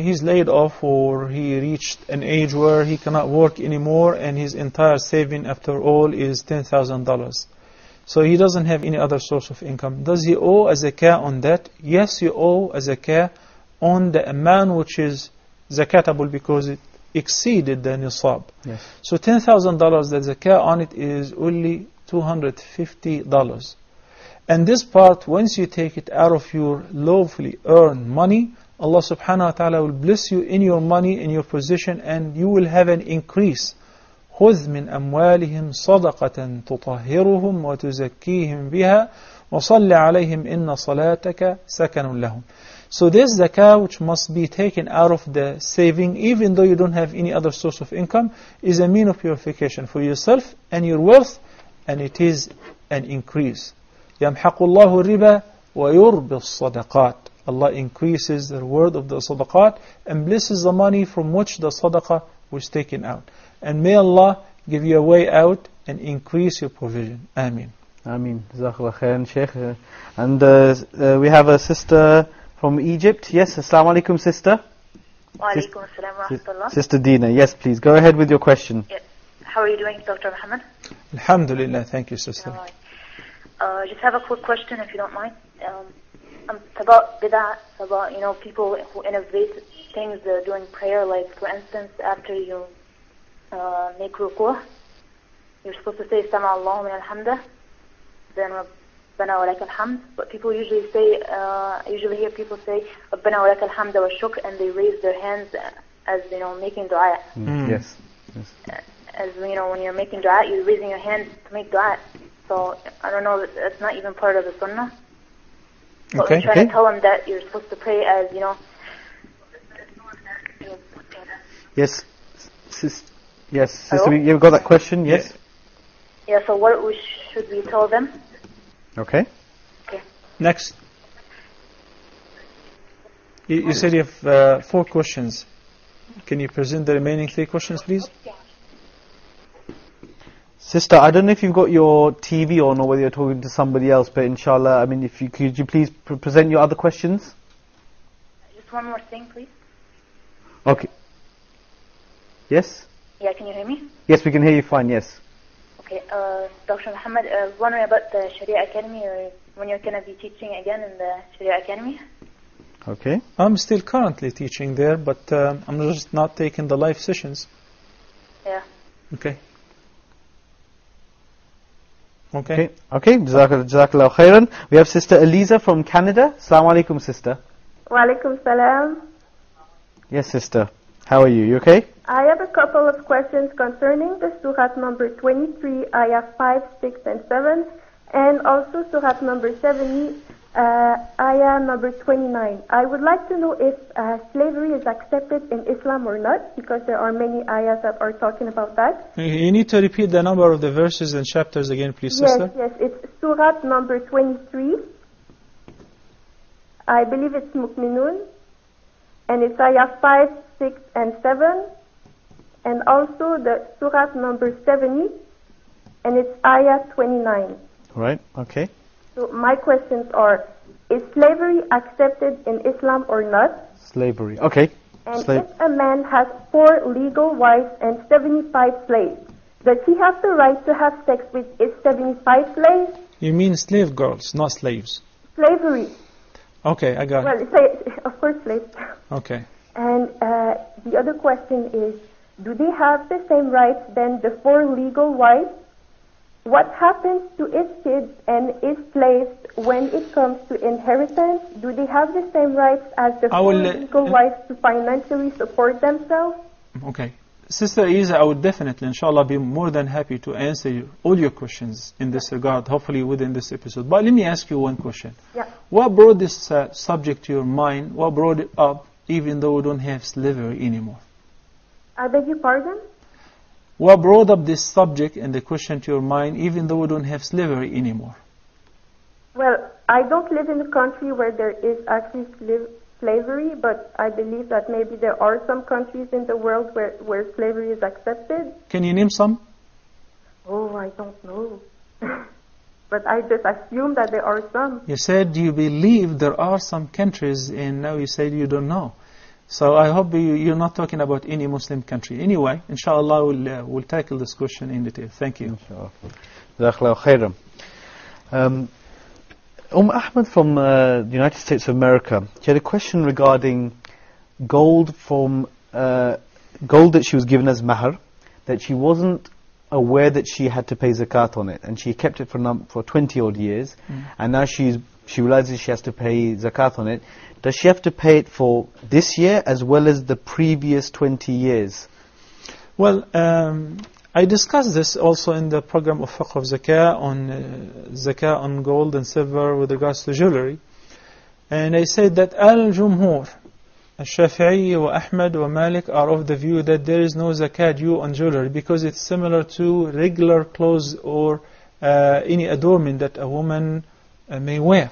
he's laid off, or he reached an age where he cannot work anymore, and his entire saving after all is $10,000. So he doesn't have any other source of income. Does he owe a zakah on that? Yes, you owe a zakah on the amount which is zakatable because it exceeded the nisab. Yes. So $10,000, the zakah on it is only $250. And this part, once you take it out of your lawfully earned money, Allah subhanahu wa ta'ala will bless you in your money, in your position, and you will have an increase. خُذْ مِنْ أَمْوَالِهِمْ صَدَقَةً تُطَهِّرُهُمْ وَتُزَكِّيهِمْ بِهَا وَصَلِّ عَلَيْهِمْ إِنَّ صَلَاتَكَ سَكَنٌ لَهُمْ. So this zakah, which must be taken out of the saving, even though you don't have any other source of income, is a mean of purification for yourself and your wealth, and it is an increase. يَمْحَقُ اللَّهُ الرِّبَى وَيُرْبِ الصَّدَقَاتِ. Allah increases the reward of the sadaqat and blesses the money from which the sadaqah was taken out. And may Allah give you a way out and increase your provision. Ameen. Ameen. Jazakallah khairan, Shaykh. And we have a sister from Egypt. Yes, Assalamu alaikum, sister. Wa alaikum assalam wa rahmatullah. Sister Dina, yes, please. Go ahead with your question. Yes. How are you doing, Dr. Muhammad? Alhamdulillah, thank you, sister. Just have a quick question, if you don't mind. It's about bid'ah, about, people who innovate things during prayer, like, for instance, after you make ruku'ah, you're supposed to say, Sama Allahu min al-hamda, then Rabbana wa laka al-hamd. But people usually say, usually hear people say, Rabbana wa laka al-hamda wa shukr, and they raise their hands as, making dua. Yes. As, when you're making dua, you're raising your hands to make dua. So, I don't know, that's not even part of the sunnah. But Okay. we're trying to tell them that you're supposed to pray as, Yes, sister, you've got that question, yes? Yeah, so what should we tell them? Okay. Okay. Next. You said you have 4 questions. Can you present the remaining 3 questions, please? Sister, I don't know if you've got your TV on or whether you're talking to somebody else, but inshallah, I mean, could you please present your other questions? Just one more thing, please. Okay. Yes? Yeah, can you hear me? Yes, we can hear you fine, yes. Okay, Dr. Muhammad, I was wondering about the Sharia Academy, or when you're going to be teaching again in the Sharia Academy. Okay. I'm still currently teaching there, but I'm just not taking the live sessions. Yeah. Okay. Okay. Okay. Jazakallah khairan. We have Sister Eliza from Canada. Assalamu alaikum, sister. Wa alaikum salam. Yes, sister. How are you? You okay? I have a couple of questions concerning the Surah number 23, ayah 5, 6, and 7, and also Surah number 70, ayah number 29. I would like to know if slavery is accepted in Islam or not, because there are many ayahs that are talking about that. You need to repeat the number of the verses and chapters again, please, sister. Yes, it's Surah number 23. I believe it's Mu'minun, and it's ayah 5, 6, and 7, and also the Surah number 70, and it's ayah 29. Right, okay. So my questions are, is slavery accepted in Islam or not? Slavery, okay. And if a man has 4 legal wives and 75 slaves, does he have the right to have sex with his 75 slaves? You mean slave girls, not slaves. Slavery. Okay, I got it. Well, of course, slaves. Okay. And the other question is, do they have the same rights than the 4 legal wives? What happens to his kids and his slaves when it comes to inheritance? Do they have the same rights as the 4 legal wives to financially support themselves? Okay. Sister Isa, I would definitely, inshallah, be more than happy to answer all your questions in this regard, hopefully within this episode. But let me ask you one question. Yeah. What brought this subject to your mind? What brought it up, even though we don't have slavery anymore? I beg your pardon? What brought up this subject and the question to your mind, even though we don't have slavery anymore? Well, I don't live in a country where there is actually slavery, but I believe that maybe there are some countries in the world where slavery is accepted. Can you name some? Oh, I don't know. but I just assume that there are some. You said you believe there are some countries, and now you said you don't know. So I hope you're not talking about any Muslim country. Anyway, inshallah, we'll tackle this question in detail. Thank you. Jazakallahu khairan. Ahmed from the United States of America, she had a question regarding gold from gold that she was given as mahar, that she wasn't aware that she had to pay zakat on it, and she kept it for 20 odd years, and now she realizes she has to pay zakat on it. Does she have to pay it for this year as well as the previous 20 years? Well, I discussed this also in the program of Fiqh of Zakah on gold and silver with regards to jewelry. And I said that Al-Jumhur, Al-Shafi'i wa Ahmad wa Malik are of the view that there is no zakah due on jewelry because it's similar to regular clothes or any adornment that a woman may wear.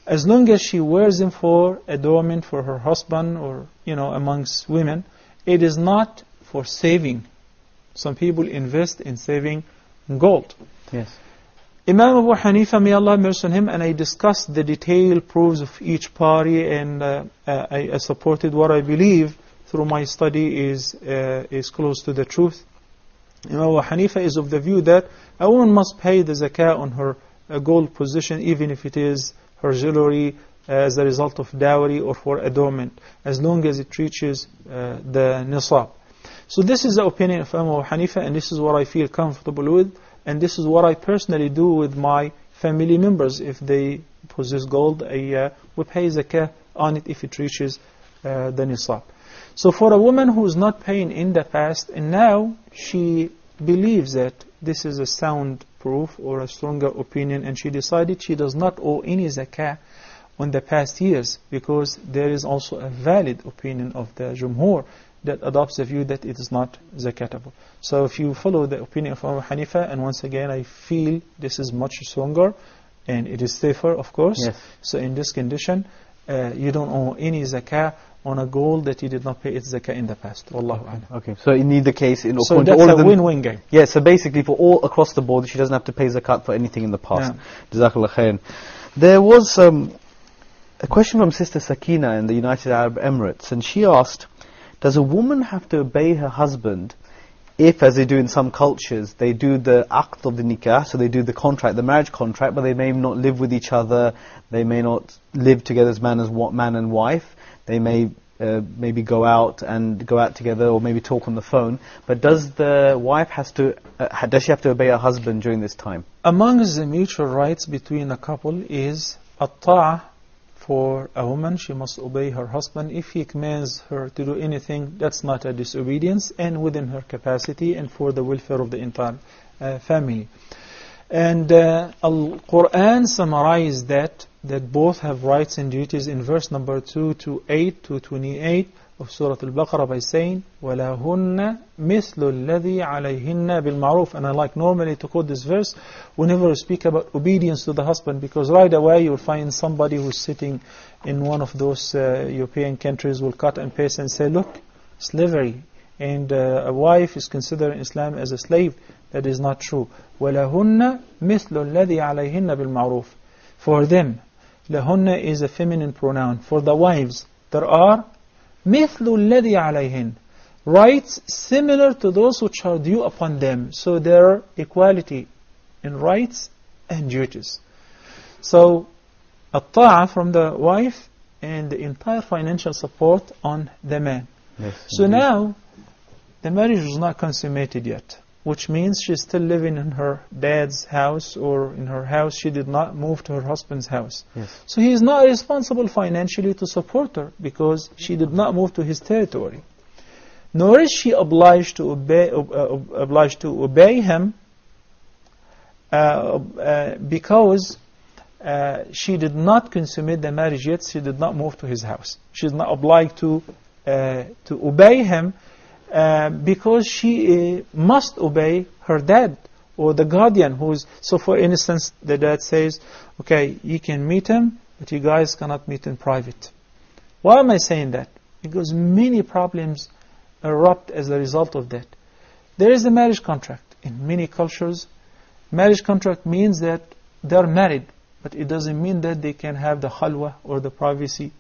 As long as she wears them for adornment for her husband or, amongst women, it is not for saving. Some people invest in saving gold. Yes. Imam Abu Hanifa, may Allah have mercy on him, and I discussed the detailed proofs of each party, and I supported what I believe through my study is close to the truth. Imam Abu Hanifa is of the view that a woman must pay the zakah on her gold position, even if it is her jewelry as a result of dowry or for adornment, as long as it reaches the nisab. So this is the opinion of Imam Abu Hanifa, and this is what I feel comfortable with, and this is what I personally do with my family members. If they possess gold, we pay zakah on it if it reaches the nisab. So for a woman who is not paying in the past, and now she believes that this is a sound proof or a stronger opinion, and she decided she does not owe any zakah on the past years, because there is also a valid opinion of the Jumhur that adopts the view that it is not zakatable. So if you follow the opinion of Abu Hanifa, and once again I feel this is much stronger and it is safer, of course. Yes. So in this condition, you don't owe any zakah on a gold that you did not pay its zakah in the past. Wallahu a'lam. Okay, so in either case, so that's a win-win game. Yeah, so basically for all across the board, she doesn't have to pay zakat for anything in the past. Jazakallah khairan. There was a question from Sister Sakina in the United Arab Emirates, and she asked, does a woman have to obey her husband if, as they do in some cultures, they do the aqd of the nikah, so they do the contract, the marriage contract, but they may not live with each other, they may not live together as man and wife, they may maybe go out together, or maybe talk on the phone, but does the wife does she have to obey her husband during this time? Amongst the mutual rights between a couple is at-ta'ah. For a woman, she must obey her husband. If he commands her to do anything, that's not a disobedience, and within her capacity and for the welfare of the entire family. And Al-Quran summarized that both have rights and duties in verse number 228 to 28 of Surah Al-Baqarah by saying, وَلَهُنَّ مِثْلُ الَّذِي عَلَيْهِنَّ بِالْمَعْرُوفِ. And I like normally to quote this verse whenever we speak about obedience to the husband, because right away you'll find somebody who's sitting in one of those European countries will cut and paste and say, look, slavery, and a wife is considered in Islam as a slave. That is not true. وَلَهُنَّ مِثْلُ الَّذِي عَلَيْهِنَّ بِالْمَعْرُوفِ. For them, لَهُنَّ is a feminine pronoun. For the wives, there are مِثْلُ الَّذِي عَلَيْهِنَّ, rights similar to those which are due upon them. So there are equality in rights and duties. So at-ta'ah from the wife and the entire financial support on the man. Yes, so indeed. Now the marriage is not consummated yet, which means she's still living in her dad's house or in her house. She did not move to her husband's house. Yes. So he is not responsible financially to support her because she did not move to his territory. Nor is she obliged to obey him because she did not consummate the marriage yet. She did not move to his house. She is not obliged to obey him because she must obey her dad or the guardian who's. So for instance, the dad says, okay, you can meet him, but you guys cannot meet in private. Why am I saying that? Because many problems erupt as a result of that. There is a marriage contract. In many cultures, marriage contract means that they're married, but it doesn't mean that they can have the khalwa or the privacy,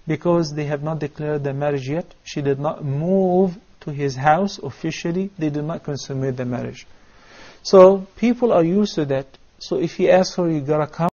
because they have not declared the marriage yet. She did not move to his house officially. They did not consummate the marriage. So people are used to that. So if he asks her, you gotta come